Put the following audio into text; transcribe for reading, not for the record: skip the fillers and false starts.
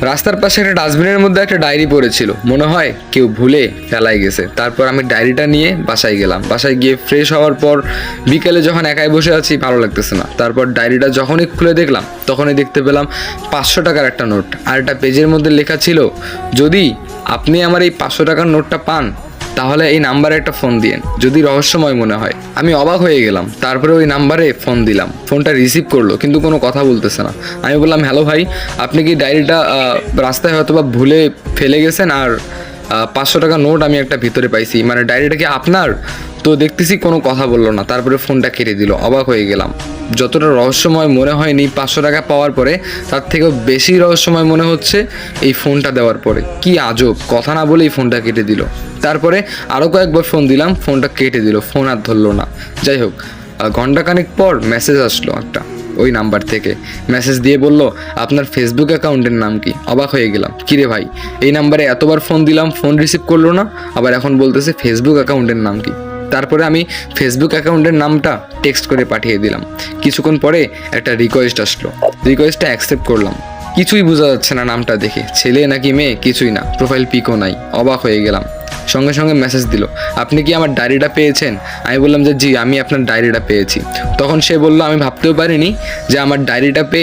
রাস্তার পাশে একটা ডাস্টবিনের মধ্যে একটা ডায়েরি পড়েছিল, মনে হয় কেউ ভুলে ফেলাই গেছে। তারপর আমি ডায়েরিটা নিয়ে বাসায় গেলাম। বাসায় গিয়ে ফ্রেশ হওয়ার পর বিকেলে যখন একাই বসে আছি, ভালো লাগতেছে না। তারপর ডায়েরিটা যখনই খুলে দেখলাম, তখনই দেখতে পেলাম 500 টাকার একটা নোট। আর একটা পেজের মধ্যে লেখা ছিল, যদি আপনি আমার এই 500 টাকার নোটটা পান তাহলে এই নাম্বারে একটা ফোন দিয়েন, যদি রহস্যময় মনে হয়। আমি অবাক হয়ে গেলাম। তারপরে ওই নাম্বারে ফোন দিলাম। ফোনটা রিসিভ করলো, কিন্তু কোনো কথা বলতেছে না। আমি বললাম, হ্যালো ভাই, আপনি কি ডায়েরিটা রাস্তায় হয়তো বা ভুলে ফেলে গেছেন, আর 500 টাকা নোট আমি একটা ভিতরে পাইছি, মানে ডায়েরিটা কি আপনার? তো দেখতেছি কোনো কথা বললো না। তারপরে ফোনটা কেটে দিল। অবাক হয়ে গেলাম। যতটা রহস্যময় মনে হয়নি 500 টাকা পাওয়ার পরে, তার থেকেও বেশি রহস্যময় মনে হচ্ছে এই ফোনটা দেওয়ার পরে। কি আজব, কথা না বলেই ফোনটা কেটে দিল। তারপরে আরও কয়েকবার ফোন দিলাম, ফোনটা কেটে দিল, ফোন আর ধরলো না। যাই হোক, ঘন্টাখানেক পর মেসেজ আসলো একটা ওই নাম্বার থেকে। মেসেজ দিয়ে বলল, আপনার ফেসবুক অ্যাকাউন্টের নাম কি? অবাক হয়ে গেলাম, কিরে ভাই, এই নাম্বারে এতবার ফোন দিলাম, ফোন রিসিভ করলো না, আবার এখন বলতেছে ফেসবুক অ্যাকাউন্টের নাম কি? তারপরে আমি ফেসবুক অ্যাকাউন্টের নামটা টেক্সট করে পাঠিয়ে দিলাম। কিছুক্ষণ পরে একটা রিকোয়েস্ট আসলো। রিকোয়েস্টটা অ্যাকসেপ্ট করলাম। কিছুই বোঝা যাচ্ছে না নামটা দেখে, ছেলে নাকি মেয়ে কিছুই না, প্রোফাইল পিকও নাই। অবাক হয়ে গেলাম। সঙ্গে সঙ্গে মেসেজ দিল, আপনি কি আমার ডায়েরিটা পেয়েছেন? আমি বললাম যে জি, আমি আপনার ডায়েরিটা পেয়েছি। তখন সে বলল, আমি ভাবতেও পারিনি যে আমার ডায়েরিটা পেয়ে